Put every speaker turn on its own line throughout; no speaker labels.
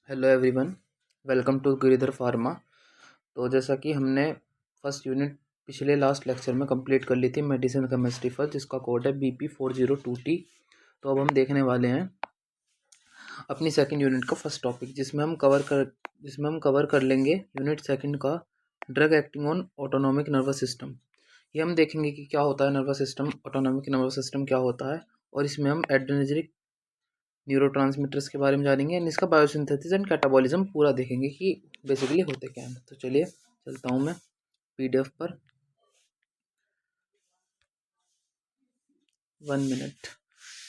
Hello everyone, welcome to Giridhar pharma. तो जैसा कि हमने फर्स्ट यूनिट पिछले लास्ट लेक्चर में कंप्लीट कर ली थी मेडिसिन केमिस्ट्री फर्स्ट, जिसका कोड है BP402T। तो अब हम देखने वाले हैं अपनी सेकंड यूनिट का फर्स्ट टॉपिक, जिसमें हम कवर कर लेंगे यूनिट सेकंड का drug acting on autonomic nervous system. ये हम देखेंगे कि क्या होता है nervous system, autonomic nervous system क्या होता है, और इसमें हम एड्रेनर्जिक न्यूरोट्रांसमीटर्स के बारे में जानेंगे एंड इसका बायोसिंथेसिस एंड कैटाबॉलिज्म पूरा देखेंगे कि बेसिकली होते क्या हैं। तो चलिए चलता हूँ मैं PDF पर। 1 मिनट।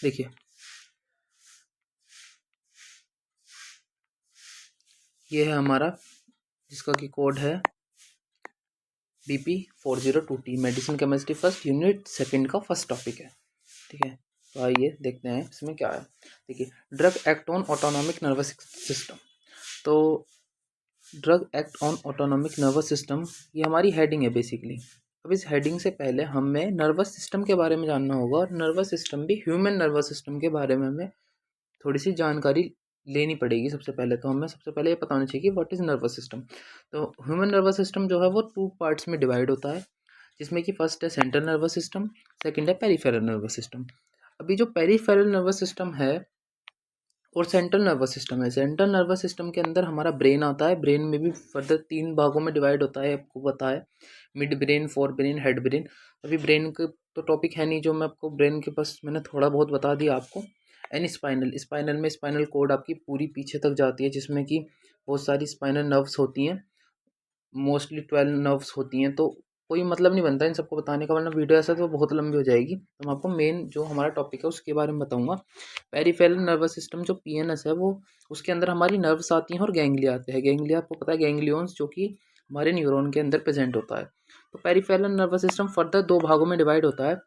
देखिए, ये है हमारा जिसका कि कोड है BP402T, medicine chemistry first unit second का फर्स्ट टॉपिक है। ठीक है, तो आइए देखते हैं इसमें क्या है। देखिए, drug act on autonomic nervous system. तो drug act on autonomic nervous system, ये हमारी हेडिंग है बेसिकली। अब इस हेडिंग से पहले हमें नर्वस सिस्टम के बारे में जानना होगा, और नर्वस सिस्टम भी ह्यूमन नर्वस सिस्टम के बारे में हमें थोड़ी सी जानकारी लेनी पड़ेगी। सबसे पहले तो हमें सबसे पहले ये पता होना चाहिए कि व्हाट इज़ नर्वस सिस्टम। तो ह्यूमन नर्वस सिस्टम जो है वो 2 पार्ट्स में डिवाइड होता है, जिसमें कि फर्स्ट है सेंट्रल नर्वस सिस्टम, सेकंड है पेरिफेरल नर्वस सिस्टम। अभी जो पेरिफेरल नर्वस सिस्टम है और सेंट्रल नर्वस सिस्टम है, सेंट्रल नर्वस सिस्टम के अंदर हमारा ब्रेन आता है। ब्रेन में भी फर्दर 3 भागों में डिवाइड होता है, आपको पता है, mid brain, fore brain, head brain. अभी ब्रेन के तो टॉपिक है नहीं, जो मैं आपको ब्रेन के बस मैंने थोड़ा बहुत बता दिया आपको। एंड स्पाइनल में स्पाइनल कोड आपकी पूरी पीछे तक जाती है, जिसमें कि बहुत सारी स्पाइनल नर्व्स होती हैं, मोस्टली 12 नर्व्स होती हैं। तो कोई मतलब नहीं बनता इन सबको बताने का, वरना वीडियो ऐसा तो बहुत लंबी हो जाएगी। तो मैं आपको मेन जो हमारा टॉपिक है उसके बारे में बताऊंगा। पेरिफेरल नर्वस सिस्टम जो PNS है, वो उसके अंदर हमारी नर्व्स आती हैं और गैंग्लिया आते हैं। गैंग्लिया आपको पता है, गैंग्लियंस, जो कि हमारे न्यूरॉन के अंदर प्रेजेंट होता है। तो पेरिफेरल नर्वस सिस्टम फर्दर 2 भागों में डिवाइड होता है,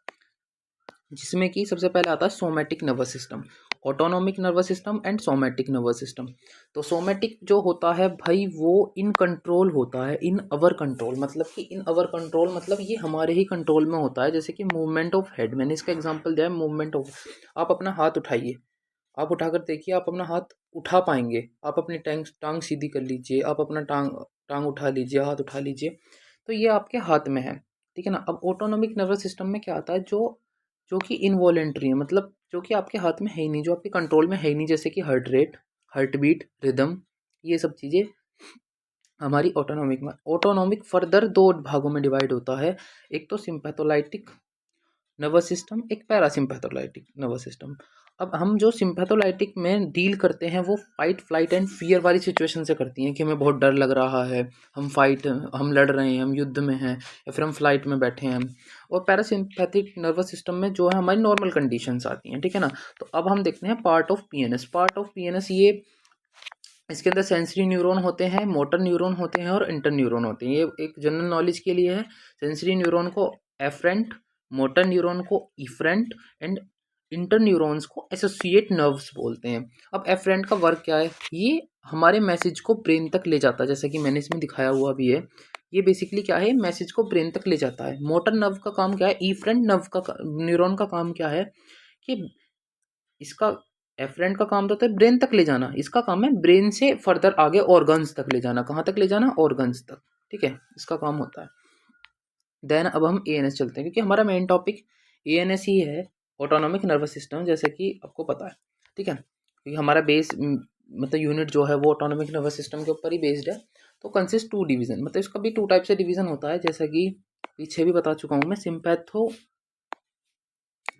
जिसमें कि सबसे पहले आता है somatic nervous system, autonomic nervous system and somatic nervous system. तो सोमैटिक जो होता है भाई, वो इन कंट्रोल होता है, इन अवर कंट्रोल, मतलब कि इन अवर कंट्रोल मतलब ये हमारे ही कंट्रोल में होता है। जैसे कि मूवमेंट ऑफ हेड, मैंने इसका एग्जांपल दिया है, मूवमेंट ऑफ। आप अपना हाथ उठाइए, आप उठाकर देखिए, आप अपना हाथ उठा पाएंगे। आप अपनी टांग टांग सीधी कर लीजिए, आप अपना टांग टांग उठा लीजिए, हाथ उठा लीजिए, तो ये आपके हाथ में है। ठीक है ना। अब ऑटोनॉमिक नर्वस सिस्टम में क्या आता है, जो जो कि इनवॉलेंट्री है, मतलब जो कि आपके हाथ में है ही नहीं, जो आपके कंट्रोल में है ही नहीं, जैसे कि heart rate, heart beat, rhythm, ये सब चीज़ें हमारी ऑटोनॉमिक में। ऑटोनॉमिक फर्दर 2 भागों में डिवाइड होता है, एक तो सिंपैथोलाइटिक नर्वस सिस्टम, एक पैरासिम्पैथोलाइटिक नर्वस सिस्टम। अब हम जो सिंपैथोलाइटिक में डील करते हैं, वो फाइट फ्लाइट एंड फियर वाली सिचुएशन से करती हैं, कि हमें बहुत डर लग रहा है, हम लड़ रहे हैं, हम युद्ध में हैं, या फिर हम फ्लाइट में बैठे हैं। और पैरासिम्पैथिक नर्वस सिस्टम में जो है हमारी नॉर्मल कंडीशंस आती हैं। ठीक है ना। तो अब हम देखते हैं part of PNS। Part of PNS, ये इसके अंदर सेंसरी न्यूरॉन होते हैं, मोटर न्यूरॉन होते हैं और इंटर न्यूरॉन होते हैं। ये एक जनरल नॉलेज के लिए है। सेंसरी न्यूरॉन को एफरेंट, मोटर न्यूरॉन को इफरेंट एंड इंटर न्यूरॉन्स को एसोसिएट नर्व्स बोलते हैं। अब एफरेंट का वर्क क्या है, ये हमारे मैसेज को ब्रेन तक ले जाता है, जैसा कि मैंने इसमें दिखाया हुआ भी है। ये बेसिकली क्या है, मैसेज को ब्रेन तक ले जाता है। मोटर नर्व का काम क्या है, इफरेंट नर्व का न्यूरॉन का काम क्या है, कि इसका एफरेंट का काम तो होता है ब्रेन तक ले जाना, इसका काम है ब्रेन से फर्दर आगे ऑर्गन्स तक ले जाना। कहाँ तक ले जाना, ऑर्गन्स तक। ठीक है, इसका काम होता है। देन अब हम ANS चलते हैं, क्योंकि हमारा मेन टॉपिक ANS ही है, ऑटोनॉमिक नर्वस सिस्टम, जैसे कि आपको पता है। ठीक है, क्योंकि हमारा बेस मतलब यूनिट जो है वो ऑटोनॉमिक नर्वस सिस्टम के ऊपर ही बेस्ड है। तो कंसिस्ट 2 डिवीजन, मतलब इसका भी 2 टाइप से डिवीजन होता है, जैसा कि पीछे भी बता चुका हूँ मैं।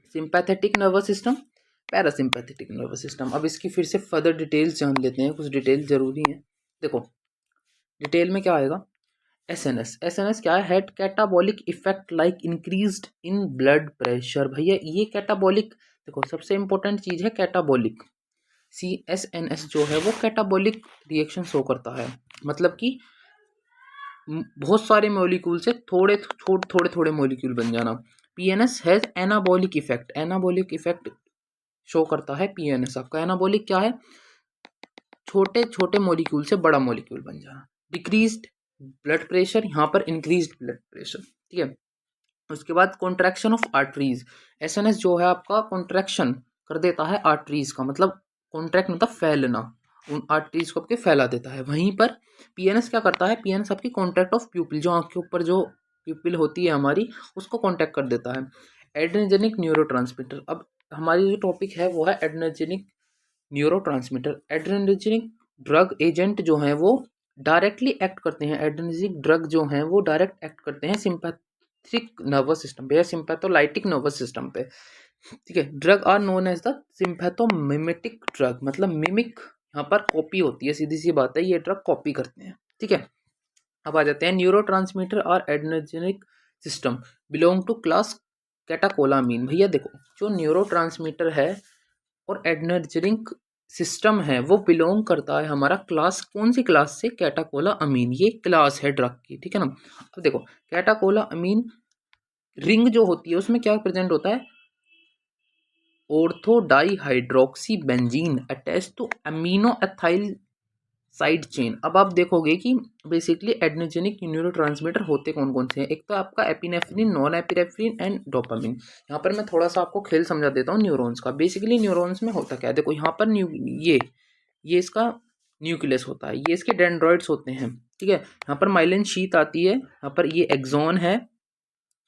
Sympathetic nervous system, parasympathetic nervous system. अब इसकी फिर से फर्दर डिटेल्स जान लेते हैं, कुछ डिटेल जरूरी है। देखो, डिटेल में क्या आएगा, एस एन एस क्या है, head catabolic effect like increased in blood pressure. भैया ये कैटाबॉलिक, देखो सबसे इंपॉर्टेंट चीज है कैटाबॉलिक। CSNS जो है वो कैटाबॉलिक रिएक्शन शो करता है, मतलब कि बहुत सारे मॉलिक्यूल से थोड़े थोड़े थोड़े मॉलिक्यूल बन जाना। PNS has anabolic effect, anabolic effect show करता है PNS। आपका एनाबॉलिक क्या है, छोटे छोटे मॉलिक्यूल से बड़ा मॉलिक्यूल बन जाना। डिक्रीज्ड ब्लड प्रेशर, यहाँ पर इंक्रीज्ड ब्लड प्रेशर। ठीक है, उसके बाद कॉन्ट्रैक्शन ऑफ आर्टरीज। SNS जो है आपका कॉन्ट्रैक्शन कर देता है आर्टरीज का, मतलब कॉन्ट्रैक्ट मतलब फैलना। उन आर्टरीज को आपके फैला देता है। वहीं पर पीएनएस क्या करता है, पीएनएस आपकी कॉन्टैक्ट ऑफ प्यूपिल, जो आँख के ऊपर जो प्यूपिल होती है हमारी, उसको कॉन्टैक्ट कर देता है। एड्रेनर्जेनिक न्यूरोट्रांसमीटर, अब हमारी जो टॉपिक है वो है एड्रेनर्जेनिक न्यूरोट्रांसमीटर। एड्रेनर्जेनिक ड्रग एजेंट जो हैं वो डायरेक्टली एक्ट करते हैं, एड्रेनर्जिक ड्रग जो हैं वो डायरेक्ट एक्ट करते हैं सिंपैथिक नर्वस सिस्टम पे या सिंपैथोलाइटिक नर्वस सिस्टम पे, ठीक है। Drug are known as the sympathomimetic drug, मतलब मिमिक यहाँ पर कॉपी होती है, सीधी सी बात है, ये ड्रग कॉपी करते हैं, ठीक है। अब आ जाते हैं न्यूरोट्रांसमीटर और adrenergic system belong to class catecholamine. भैया देखो, जो न्यूरोट्रांसमीटर है और एड्रेनर्जिक सिस्टम है वो बिलोंग करता है हमारा क्लास, कौन सी क्लास से, कैटाकोला अमीन, ये क्लास है ड्रग की, ठीक है ना। अब देखो कैटाकोला अमीन रिंग जो होती है उसमें क्या प्रेजेंट होता है, ortho di hydroxy benzene attach to amino ethyl side chain. अब आप देखोगे कि बेसिकली एड्रेनर्जिक न्यूरोट्रांसमीटर होते कौन कौन से हैं। एक तो आपका epinephrine, non epinephrine and dopamine. यहाँ पर मैं थोड़ा सा आपको खेल समझा देता हूँ न्यूरॉन्स का। बेसिकली न्यूरॉन्स में होता क्या है, देखो यहाँ पर ये इसका न्यूक्लियस होता है, ये इसके डेंड्रॉइड्स होते हैं, ठीक है। यहाँ पर माइलिन शीथ आती है, यहाँ पर ये एक्सॉन है,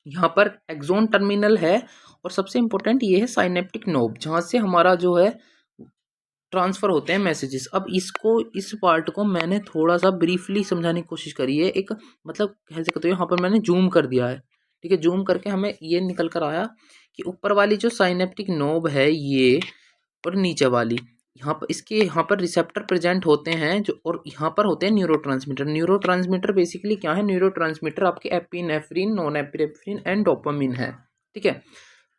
यहाँ पर एक्सॉन टर्मिनल है, और सबसे इंपॉर्टेंट ये है साइनेप्टिक नोब, जहाँ से हमारा जो है ट्रांसफ़र होते हैं मैसेजेस। अब इस पार्ट को मैंने थोड़ा सा ब्रीफली समझाने की कोशिश करी है, एक मतलब कैसे कहते हो, यहाँ पर मैंने जूम कर दिया है, ठीक है। जूम करके हमें ये निकल कर आया कि ऊपर वाली जो साइनेप्टिक नोब है ये, और नीचे वाली यहाँ पर रिसेप्टर प्रेजेंट होते हैं जो, और यहाँ पर होते हैं न्यूरोट्रांसमीटर। न्यूरोट्रांसमीटर बेसिकली क्या है, न्यूरोट्रांसमीटर आपके epinephrine, non epinephrine and dopamine है, ठीक है।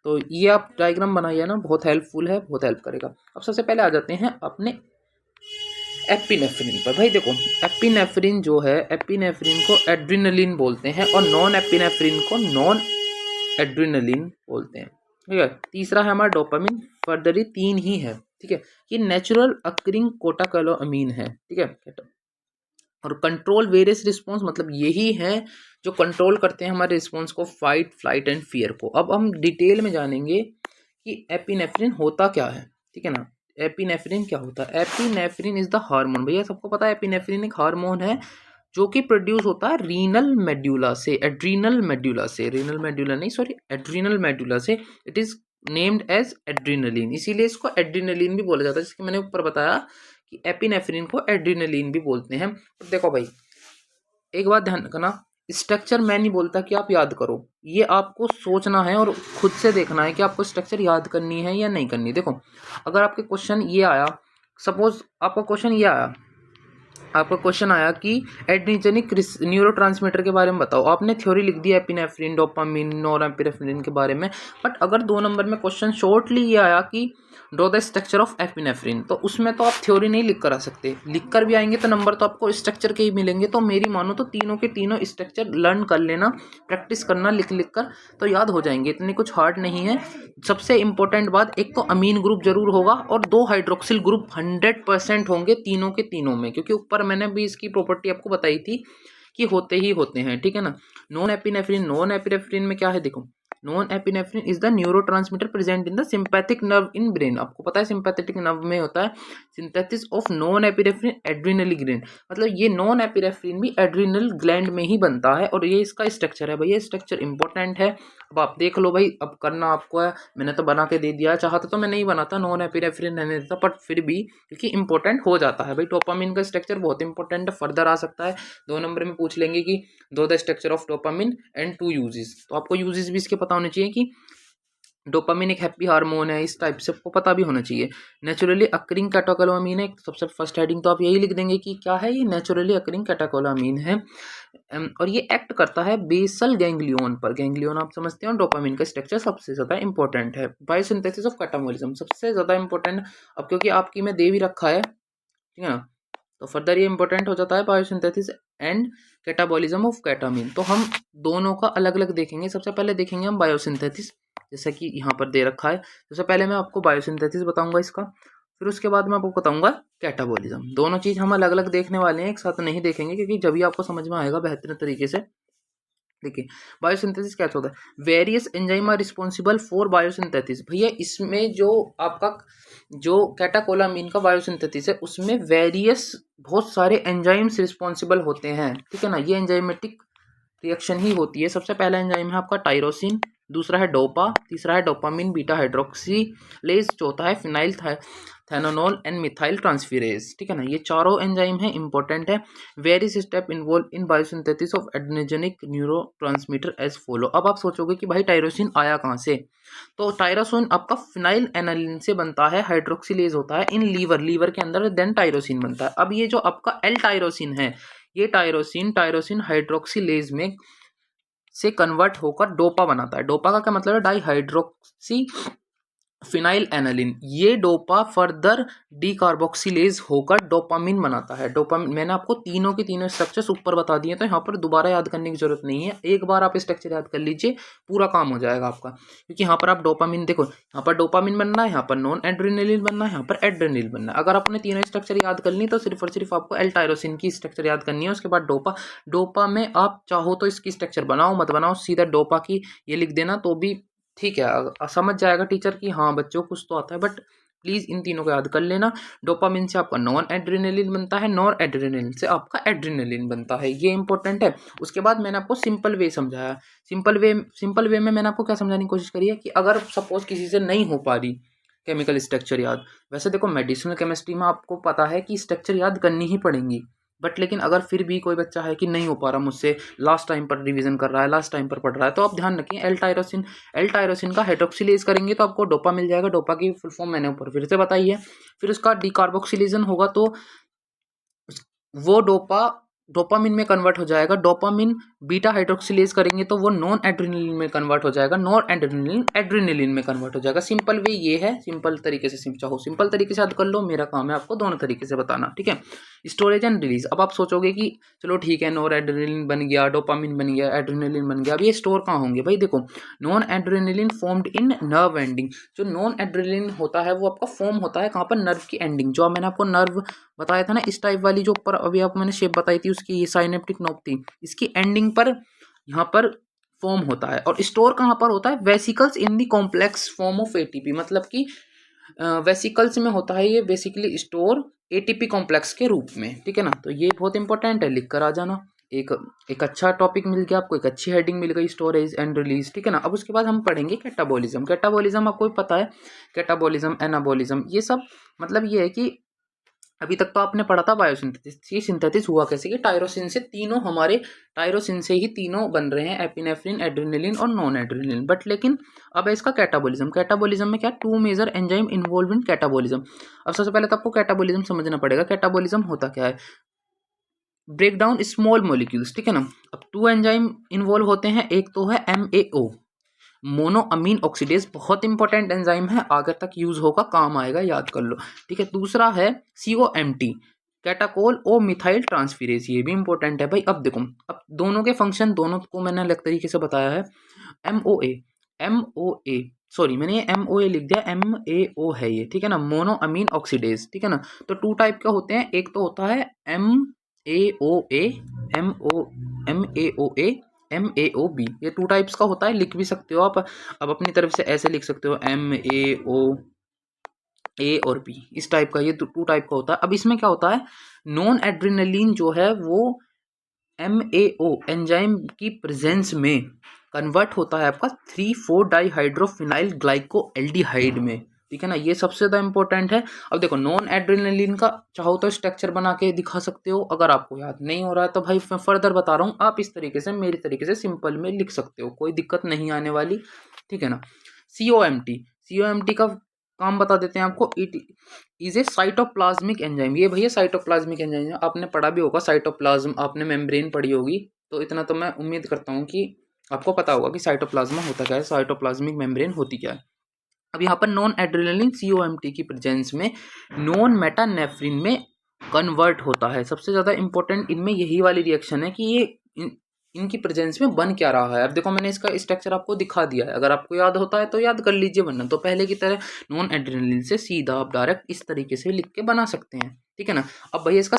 तो ये आप डायग्राम बनाइए ना, बहुत हेल्पफुल है, बहुत हेल्प करेगा। अब सबसे पहले आ जाते हैं अपने एपिनेफ्रिन पर। भाई देखो एपिनेफ्रिन जो है, एपिनेफ्रिन को एड्रिनलिन बोलते हैं और नॉन एपिनेफ्रिन को नॉन एड्रिनलिन बोलते हैं, ठीक है। तीसरा है हमारा डोपामिन, फर्दर ये तीन ही है, ठीक है। ये नेचुरल अक्रिंग कोटाकोलोअमीन है, ठीक है। और कंट्रोल वेरियस रिस्पॉन्स, मतलब यही है जो कंट्रोल करते हैं हमारे रिस्पॉन्स को, फाइट, फ्लाइट एंड फियर को। अब हम डिटेल में जानेंगे कि एपिनेफ्रिन होता क्या है, ठीक है ना। एपिनेफ्रिन क्या होता है, एपिनेफ्रिन इज द हार्मोन। भैया सबको पता है एपिनेफ्रिन एक हार्मोन है जो कि प्रोड्यूस होता है रीनल मेड्यूला से, एड्रीनल मेड्यूला से, रीनल मेड्यूला नहीं सॉरी, एड्रीनल मेड्यूला से। It is named as adrenaline, इसीलिए इसको एड्रीनलिन भी बोला जाता है, जिसके मैंने ऊपर बताया कि एपिनेफ्रिन को एड्रीनलिन भी बोलते हैं। तो देखो भाई एक बात ध्यान रखना, स्ट्रक्चर मैं नहीं बोलता कि आप याद करो, ये आपको सोचना है और खुद से देखना है कि आपको स्ट्रक्चर याद करनी है या नहीं करनी। देखो अगर आपके क्वेश्चन ये आया, सपोज आपका क्वेश्चन ये आया, आपका क्वेश्चन आया कि एड्रेनर्जिक न्यूरोट्रांसमीटर के बारे में बताओ, आपने थ्योरी लिख दी एपिनेफ्रिन, डोपामिन, नॉरएपिनेफ्रिन के बारे में, बट अगर 2 नंबर में क्वेश्चन शॉर्टली ये आया कि draw the structure of epinephrine, तो उसमें तो आप थ्योरी नहीं लिख कर आ सकते, लिख कर भी आएंगे तो नंबर तो आपको स्ट्रक्चर के ही मिलेंगे। तो मेरी मानो तो तीनों के तीनों स्ट्रक्चर लर्न कर लेना, प्रैक्टिस करना लिख लिख कर, तो याद हो जाएंगे, इतनी कुछ हार्ड नहीं है। सबसे इंपॉर्टेंट बात, एक तो अमीन ग्रुप जरूर होगा और 2 हाइड्रोक्सिल ग्रुप 100% होंगे तीनों के तीनों में, क्योंकि ऊपर मैंने भी इसकी प्रॉपर्टी आपको बताई थी कि होते ही होते हैं, ठीक है ना। नॉन एपिनेफ्रिन में क्या है, देखो non epinephrine is the neurotransmitter present in the sympathetic nerve in brain. आपको पता है सिंपैथेटिक नर्व में होता है synthesis of non epinephrine adrenal gland, मतलब ये नॉन एपिनेफ्रिन भी एड्रिनल ग्लैंड में ही बनता है, और ये इसका स्ट्रक्चर है। भैया स्ट्रक्चर इंपॉर्टेंट है, अब आप देख लो भाई, अब करना आपको है, मैंने तो बना के दे दिया, चाहता तो मैं नहीं बनाता, नॉन एपिनेफ्रिन रहने देता, बट फिर भी क्योंकि इंपॉर्टेंट हो जाता है भाई। डोपामिन का स्ट्रक्चर बहुत इंपॉर्टेंट है, फर्दर आ सकता है 2 नंबर में पूछ लेंगे कि दो the structure of dopamine and 2 uses, तो आपको यूजेस भी इसके पता होने चाहिए कि डोपामिन एक हैप्पी हार्मोन है, इस टाइप से आपको पता भी होना चाहिए। नेचुरली अकरिंग कैटाकोलामीन है, सबसे फर्स्ट हेडिंग तो आप यही लिख देंगे कि क्या है, ये नेचुरली अकरिंग कैटाकोलामीन है, और ये एक्ट करता है बेसल गैंग्लियन पर। गैंग्लियन आप समझते हो, डोपामिन का स्ट्रक्चर सबसे ज़्यादा इंपॉर्टेंट है। बायोसिंथेसिस ऑफ कैटाबॉलिज्म सबसे ज़्यादा इंपॉर्टेंट, अब क्योंकि आपकी में दे भी रखा है, ठीक है ना, तो फर्दर ये इंपॉर्टेंट हो जाता है बायोसिंथेसिस एंड कैटाबॉलिज्म ऑफ कैटामीन। तो हम दोनों का अलग अलग देखेंगे। सबसे पहले देखेंगे हम बायोसिंथेसिस, जैसा कि यहाँ पर दे रखा है। सबसे पहले मैं आपको बायोसिंथेसिस बताऊंगा इसका, फिर उसके बाद मैं आपको बताऊंगा कैटाबॉलिज्म। दोनों चीज़ हम अलग अलग देखने वाले हैं, एक साथ नहीं देखेंगे, क्योंकि जब भी आपको समझ में आएगा बेहतर तरीके से। देखिए बायोसिंथेसिस क्या होता है, various enzyme are responsible for biosynthesis. भैया इसमें जो आपका जो कैटाकोलामीन का बायोसिंथेसिस है उसमें वेरियस बहुत सारे एंजाइम्स रिस्पॉन्सिबल होते हैं, ठीक है ना। ये एंजाइमेटिक रिएक्शन ही होती है। सबसे पहला एंजाइम है आपका टायरोसिन, दूसरा है डोपा, तीसरा है डोपामिन बीटा हाइड्रोक्सीलेज, चौथा है phenyl ethanol and methyl transferase, ठीक है ना। ये चारों एंजाइम है, इंपॉर्टेंट है। Various step involve in biosynthesis of adrenergic neurotransmitter as follow. अब आप सोचोगे कि भाई टायरोसिन आया कहाँ से, तो टायरोसिन आपका फिनाइल एनालिन से बनता है, हाइड्रोक्सीलेज होता है इन लीवर के अंदर, देन टायरोसिन बनता है। अब ये जो आपका एल टायरोसिन है, ये टायरोसिन हाइड्रोक्सीलेज में से कन्वर्ट होकर डोपा बनाता है। डोपा का क्या मतलब है, डाई हाइड्रोक्सी फिनाइल एनालिन। ये डोपा फर्दर डीकार्बोक्सिलेज होकर डोपामिन बनाता है। डोपामिन मैंने आपको तीनों के तीनों स्ट्रक्चर्स ऊपर बता दिए, तो यहाँ पर दोबारा याद करने की जरूरत नहीं है, एक बार आप स्ट्रक्चर याद कर लीजिए, पूरा काम हो जाएगा आपका। क्योंकि यहाँ पर आप डोपामिन देखो, यहाँ पर डोपामिन बनना है, यहाँ पर नॉन एड्रेनलिन बनना है, यहाँ पर एड्रेनलिन बनना है। अगर आपने तीनों स्ट्रक्चर याद कर ली तो सिर्फ और सिर्फ आपको एल टायरोसिन की स्ट्रक्चर याद करनी है। उसके बाद डोपा में आप चाहो तो इसकी स्ट्रक्चर बनाओ, मत बनाओ, सीधा डोपा की ये लिख देना तो भी ठीक है, समझ जाएगा टीचर कि हाँ बच्चों को कुछ तो आता है। बट प्लीज़ इन तीनों को याद कर लेना। डोपामिन से आपका नॉन एड्रेनलिन बनता है, नॉन एड्रेनलिन से आपका एड्रेनलिन बनता है, ये इंपॉर्टेंट है। उसके बाद मैंने आपको सिंपल वे समझाया। सिंपल वे में मैंने आपको क्या समझाने की कोशिश करी है कि अगर सपोज किसी से नहीं हो पा रही केमिकल स्ट्रक्चर याद, वैसे देखो मेडिसिनल केमिस्ट्री में आपको पता है कि स्ट्रक्चर याद करनी ही पड़ेंगी, बट लेकिन अगर फिर भी कोई बच्चा है कि नहीं हो पा रहा मुझसे, लास्ट टाइम पर रिवीजन कर रहा है, लास्ट टाइम पर पढ़ रहा है, तो आप ध्यान रखिए एल टायरोसिन का हाइड्रोक्सिलेज करेंगे तो आपको डोपा मिल जाएगा। डोपा की फुल फॉर्म मैंने ऊपर फिर से बताई है। फिर उसका डिकार्बोक्सिलेशन होगा तो वो डोपामिन में कन्वर्ट हो जाएगा। डोपामिन बीटा हाइड्रोक्सिलेज करेंगे तो वो नॉन एड्रेनलिन में कन्वर्ट हो जाएगा, नॉन एड्रेनलिन एड्रेनलिन में कन्वर्ट हो जाएगा। सिंपल वे ये है, सिंपल तरीके से चाहो सिंपल तरीके से याद कर लो, मेरा काम है आपको दोनों तरीके से बताना, ठीक है। स्टोरेज एंड रिलीज, अब आप सोचोगे कि चलो ठीक है, नॉन एड्रेनलिन बन गया, डोपामिन बन गया, एड्रेनलिन बन गया, अब ये स्टोर कहाँ होंगे भाई। देखो non adrenaline formed in nerve ending, जो नॉन एड्रेनलिन होता है वो आपका फॉर्म होता है कहाँ पर, नर्व की एंडिंग। जो मैंने आपको नर्व बताया था ना, इस टाइप वाली जो ऊपर अभी आपको मैंने शेप बताई थी उसकी, ये साइनेप्टिक नोब थी, इसकी एंडिंग पर यहाँ पर फॉर्म होता है। और स्टोर कहाँ पर होता है, vesicles in the complex form of ATP, मतलब कि वेसिकल्स में होता है ये बेसिकली स्टोर एटीपी कॉम्प्लेक्स के रूप में, ठीक है ना। तो ये बहुत इंपॉर्टेंट है, लिख कर आ जाना। एक अच्छा टॉपिक मिल गया आपको, एक अच्छी हेडिंग मिल गई, स्टोरेज एंड रिलीज, ठीक है ना। अब उसके बाद हम पढ़ेंगे कैटाबॉलिज्म। कैटाबॉलिज्म आपको भी पता है, कैटाबॉलिज्म एनाबॉलिज्म ये सब मतलब ये है कि अभी तक तो आपने पढ़ा था बायोसिंथेसिस। ये सिंथेसिस हुआ कैसे कि टायरोसिन से ही तीनों बन रहे हैं, एपिनेफ्रिन, एड्रेनलिन और नॉन एड्रेनलिन। बट लेकिन अब है इसका कैटाबॉलिज्म। कैटाबॉलिज्म में क्या, two major enzyme involve in catabolism. अब सबसे पहले तो आपको कैटाबॉलिज्म समझना पड़ेगा, कैटाबॉलिज्म होता क्या है। ब्रेक डाउन स्मॉल मॉलिक्यूल्स, ठीक है ना। अब टू एंजाइम इन्वॉल्व होते हैं, एक तो है MAO, मोनो अमीन ऑक्सीडेज, बहुत इंपॉर्टेंट एंजाइम है, आगे तक यूज होगा, काम आएगा, याद कर लो, ठीक है। दूसरा है COMT, कैटाकोल ओ मिथाइल ट्रांसफेरेज, ये भी इंपॉर्टेंट है भाई। अब देखो, अब दोनों के फंक्शन दोनों को मैंने अलग तरीके से बताया है। MOA सॉरी मैंने ये MOA लिख दिया, MAO है ये, ठीक है ना, मोनो अमीन ऑक्सीडेज, ठीक है ना। तो टू टाइप का होते हैं, एक तो होता है MAOA, MAOA, MAOB, ये टू टाइप्स का होता है, लिख भी सकते हो आप। अब अपनी तरफ से ऐसे लिख सकते हो MAOA और B, इस टाइप का, ये टू टाइप का होता है। अब इसमें क्या होता है, नॉन एड्रेनलिन जो है वो MAO एंजाइम की प्रेजेंस में कन्वर्ट होता है आपका 3,4 डाईहाइड्रोफिनाइल ग्लाइको एल्डिहाइड में, ठीक है ना। ये सबसे ज़्यादा इंपॉर्टेंट है। अब देखो नॉन एड्रेनलिन का चाहो तो स्ट्रक्चर बना के दिखा सकते हो, अगर आपको याद नहीं हो रहा है तो भाई मैं फर्दर बता रहा हूँ, आप इस तरीके से मेरी तरीके से सिंपल में लिख सकते हो, कोई दिक्कत नहीं आने वाली, ठीक है ना। COMT का काम बता देते हैं आपको। It is a cytoplasmic enzyme, ये भैया साइटोप्लाज्मिक एंजाइम है, आपने पढ़ा भी होगा साइटोप्लाज्म, आपने मेम्ब्रेन पढ़ी होगी, तो इतना तो मैं उम्मीद करता हूँ कि आपको पता होगा कि साइटोप्लाज्मा होता क्या है, साइटोप्लाज्मिक मेम्ब्रेन होती क्या है। अब यहाँ पर नॉन एड्रेनलिन COMT की प्रेजेंस में नॉन मेटानेफ्रिन में कन्वर्ट होता है। सबसे ज़्यादा इंपॉर्टेंट इनमें यही वाली रिएक्शन है कि ये इनकी प्रेजेंस में बन क्या रहा है। अब देखो मैंने इसका स्ट्रक्चर आपको दिखा दिया है, अगर आपको याद होता है तो याद कर लीजिए, वरना तो पहले की तरह नॉन एड्रेनलिन से सीधा आप डायरेक्ट इस तरीके से लिख के बना सकते हैं, ठीक है ना। अब भैया इसका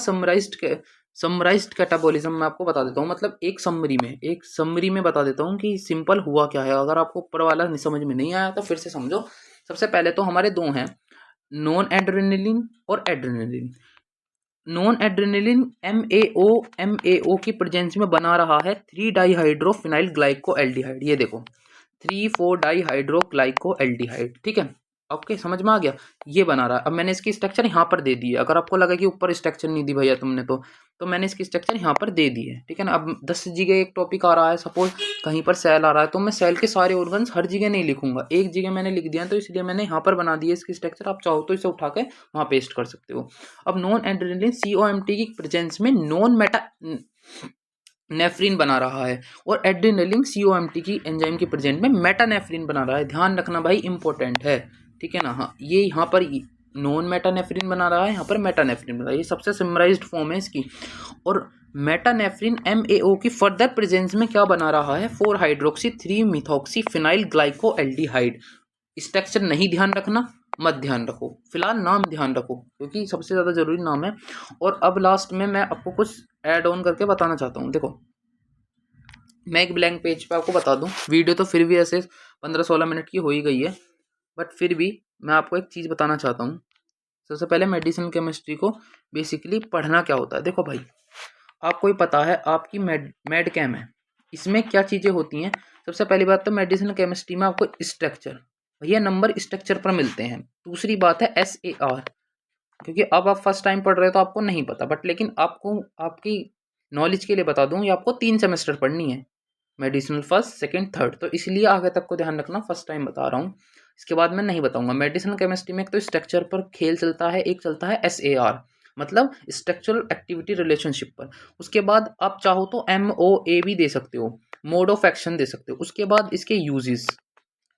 समराइज्ड कैटाबॉलिज्म मैं आपको बता देता हूँ, मतलब एक समरी में बता देता हूँ कि सिंपल हुआ क्या है। अगर आपको ऊपर वाला समझ में नहीं आया तो फिर से समझो। सबसे पहले तो हमारे दो हैं, नॉन एड्रेनलिन और एड्रेनलिन। नॉन एड्रेनलिन एमएओ की प्रेजेंस में बना रहा है 3 डाईहाइड्रोफिनाइल ग्लाइकोएल्डिहाइड। ये देखो 3,4-डाईहाइड्रोग्लाइकोएल्डिहाइड, ठीक है। ओके, समझ में आ गया। ये बना रहा है। अब मैंने इसकी स्ट्रक्चर यहाँ पर दे दी है। अगर आपको लगा कि ऊपर स्ट्रक्चर नहीं दी भैया तुमने तो मैंने इसकी स्ट्रक्चर यहाँ पर दे दी है, ठीक है ना। अब 10 जगह एक टॉपिक आ रहा है, सपोज कहीं पर सेल आ रहा है, तो मैं सेल के सारे ऑर्गन्स हर जगह नहीं लिखूंगा, एक जगह मैंने लिख दिया, तो इसलिए मैंने यहाँ पर बना दी है इसकी स्ट्रक्चर। आप चाहो तो इसे उठा के वहाँ पेस्ट कर सकते हो। अब नॉन एड्रेनलिन COMT की प्रेजेंस में नॉन मेटा नेफ्रिन बना रहा है, और एड्रेनलिन COMT की एंजाइम की प्रेजेंट में मेटानेफ्रिन बना रहा है। ध्यान रखना भाई, इंपॉर्टेंट है, ठीक है ना। हाँ, ये यहाँ पर नॉन मेटानेफ्रिन बना रहा है, यहाँ पर मेटानेफ्रिन बना रहा है। ये सबसे समराइज्ड फॉर्म है इसकी। और मेटानेफ्रिन MAO की फर्दर प्रेजेंस में क्या बना रहा है, 4-हाइड्रोक्सी 3-मिथॉक्सी-फिनाइल ग्लाइकोएल्डिहाइड। स्ट्रक्चर नहीं ध्यान रखना, मत ध्यान रखो, फिलहाल नाम ध्यान रखो क्योंकि सबसे ज़्यादा जरूरी नाम है। और अब लास्ट में मैं आपको कुछ ऐड ऑन करके बताना चाहता हूँ। देखो, मैं एक ब्लैंक पेज पे आपको बता दूं, वीडियो तो फिर भी ऐसे 15-16 मिनट की हो ही गई है, बट फिर भी मैं आपको एक चीज़ बताना चाहता हूँ। सबसे पहले मेडिसिनल केमिस्ट्री को बेसिकली पढ़ना क्या होता है। देखो भाई, आपको ही पता है, आपकी मेड कैम है, इसमें क्या चीज़ें होती हैं। सबसे पहली बात तो मेडिसिनल केमिस्ट्री में आपको स्ट्रक्चर, भैया नंबर स्ट्रक्चर पर मिलते हैं। दूसरी बात है SAR, क्योंकि अब आप फर्स्ट टाइम पढ़ रहे हो तो आपको नहीं पता, बट लेकिन आपको आपकी नॉलेज के लिए बता दूं, ये आपको 3 सेमेस्टर पढ़नी है, मेडिसिनल फर्स्ट, सेकंड, थर्ड। तो इसलिए आगे तक को ध्यान रखना, फर्स्ट टाइम बता रहा हूँ, इसके बाद मैं नहीं बताऊंगा। मेडिसिनल केमिस्ट्री में एक तो स्ट्रक्चर पर खेल चलता है, एक चलता है SAR, मतलब स्ट्रक्चरल एक्टिविटी रिलेशनशिप पर। उसके बाद आप चाहो तो MOA भी दे सकते हो, मोड ऑफ एक्शन दे सकते हो। उसके बाद इसके यूजेस,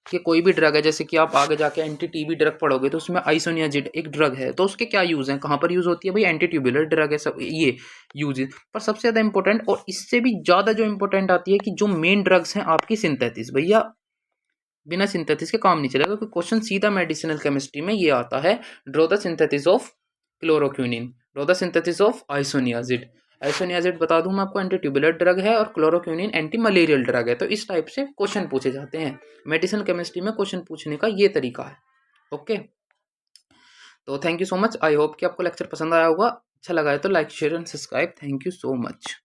कि कोई भी ड्रग है, जैसे कि आप आगे जाके एंटी टीबी ड्रग पढ़ोगे तो उसमें आइसोनियाजिड एक ड्रग है, तो उसके क्या यूज़ हैं, कहाँ पर यूज़ होती है भाई, एंटी ट्यूबुलर ड्रग है, सब ये यूज। पर सबसे ज़्यादा इंपॉर्टेंट और इससे भी ज़्यादा जो इंपॉर्टेंट आती है कि जो मेन ड्रग्स हैं आपकी सिंथेसिस, भैया बिना सिंथेसिस के काम नहीं चलेगा। क्योंकि क्वेश्चन सीधा मेडिसिनल केमिस्ट्री में ये आता है, draw the synthesis of chloroquine, draw the synthesis of isoniazid. Isoniazid बता दूं मैं आपको, एंटी ट्यूबुलर ड्रग है, और क्लोरोक्विनिन एंटी मलेरियल ड्रग है। तो इस टाइप से क्वेश्चन पूछे जाते हैं मेडिसिनल केमिस्ट्री में, क्वेश्चन पूछने का ये तरीका है। ओके, तो thank you so much. I hope कि आपको लेक्चर पसंद आया होगा। अच्छा लगा है तो like, share and subscribe. Thank you so much.